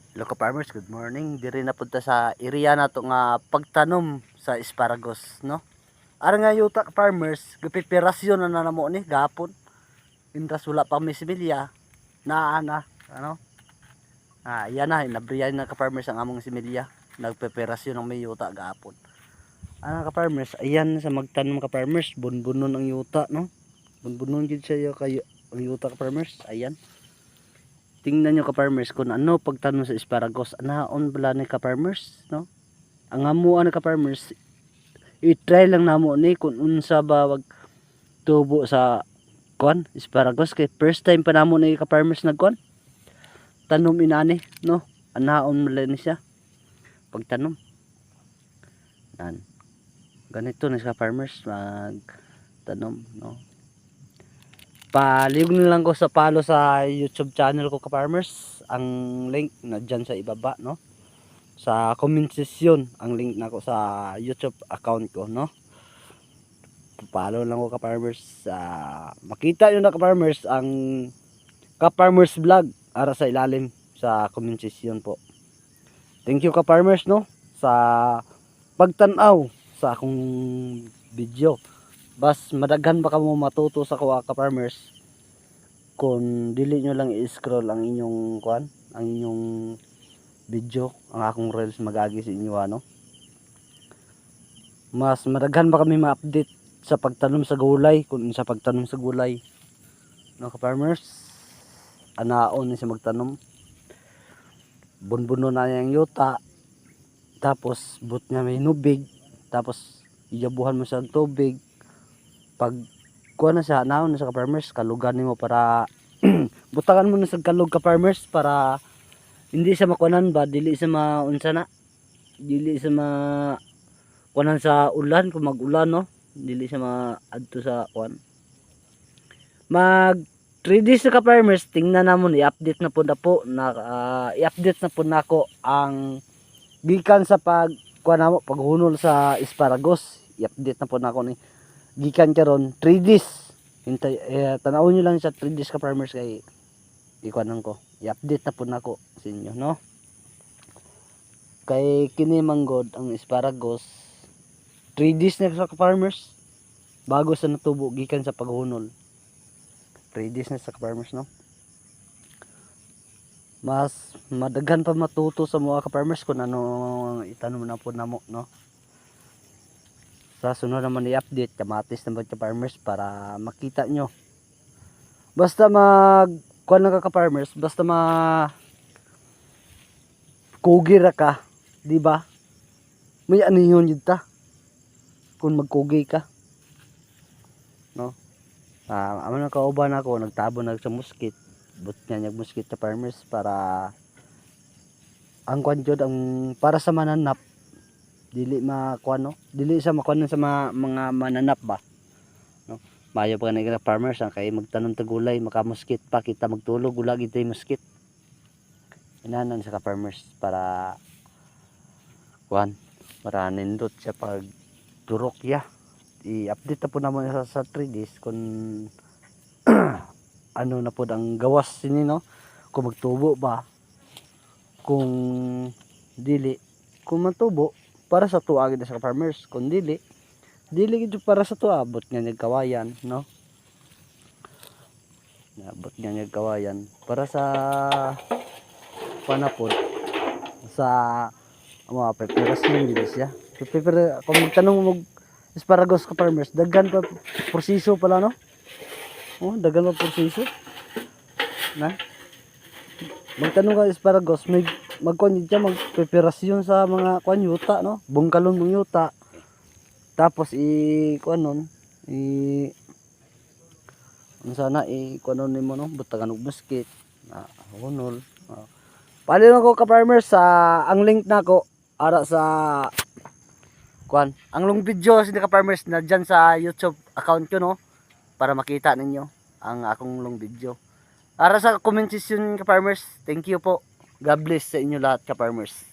Hello ka farmers, good morning. Diri na punta sa area nato nga pagtanom sa asparagus, no? Ara nga yuta ka farmers, gapipirasyon na namo ni gapon. Indras wala pa may similya. Na ano? Yan na, nabriyan na ka farmers ang among similya. Nagpeperasyon ng may yuta gapon. Ano ka farmers, ayan sa magtanom ka farmers, bunbunon ang yuta, no? Bunbunon gid siya kayo ang yuta ka farmers. Ayan. Tingnan nyo ka farmers kung ano pagtanom sa asparagus. Anaon bala ni ka farmers, no? Ang amuan ka farmers, i-try lang namo ni kung unsa ba wag tubo sa kuan asparagus kay first time pa namo ni ka farmers nagkuan. Tanom inani, no? Anaon bala ni siya pagtanom. Nan. Ganito na sa farmers magtanom, no? Palihog na lang ko sa palo sa YouTube channel ko ka farmers. Ang link na dyan sa ibaba, no? Sa comment section ang link nako sa YouTube account ko, no? Follow lang ko ka farmers. Makita nyo na ka farmers ang ka farmers vlog ara sa ilalim sa comment section po. Thank you ka farmers, no? Sa pagtanaw sa akong video. Bas madaghan ba ka mo matuto sa kuha ka farmers kung dili nyo lang i-scroll ang inyong kuan, ang inyong video, ang akong reels magagi sa inyo, ano? Mas madaghan ba kami ma-update sa pagtanom sa gulay, kung sa pagtanom sa gulay, no ka farmers? Anaon ni sa magtanom. Bunbuno na yung yuta, tapos but niya may nubig, tapos iyabuhan mo sa tubig. Pag kuha na siya, naon na sa ka-farmers, kalugan nimo para butangan mo na sa kalug ka-farmers para hindi siya makuanan ba, dili siya maunsa na, dili siya kuanan sa ulan kung mag-ulan, no? Dili siya maadto sa kuan. Mag 3 days na ka-farmers, tingnan namon i-update na po i-update na po nako ang gikan sa kuan namo paghunol sa asparagus. I-update na po nako ni gikan karon 3 days. Hintay tanawon niyo lang sa 3 days ka farmers kay ikuanan ko. I-update na po nako sa inyo, no? Kay kini manggod ang asparagus 3 days na sa farmers bago sa natubo gikan sa paghunol. 3 days na sa farmers, no? Mas madaghan pa matuto sa mga ka farmers kung ano itanom na po namo, no? Sa sunod naman i-update kamatis naman ka farmers para makita nyo. Basta kuan lang ka farmers, basta kugi ra ka, di ba? May anihon yun ta kung magkugi ka, no? Amo na kauban ako nagtabo sa muskit, but nga muskit ka farmers para ang kuan jud ang para sa mananap dili makuan, no? Dili sa makuan sa mga mananap ba, no? Mayo pa nga farmers ang kay magtanom ta gulay makamuskit pa kita magtulog wala gid tay muskit. Inanan sa ka farmers para kuan para nindot siya pag turok ya. I-update na po naman sa 3 days kung ano na po ang gawas sini, no? Kung magtubo ba, kung dili, kung matubo para sa tuwa gid sa farmers, kung dili gid para sa tuwa abot nga nagkawayan, no? Abot nga nagkawayan para sa panapod sa mga preparasyon gid siya. Prepare kung magtanong mo asparagus ka farmers, daghan pa proseso pala, no? Oh, daghan pa proseso na magtanong ka asparagus, may magkuan siya magpreparasyon sa mga kuan yuta, no? Bungkalon mong yuta. Tapos kuan nun sana kuan nun nimo, no? Butagan og basket na hunol. Pali lang ko ka farmers sa ang link nako ara sa kuan. Ang long video sa ka farmers na dyan sa YouTube account ko, no? Para makita ninyo ang akong long video. Para sa comment section ka farmers, thank you po. God bless sa inyo lahat ka farmers.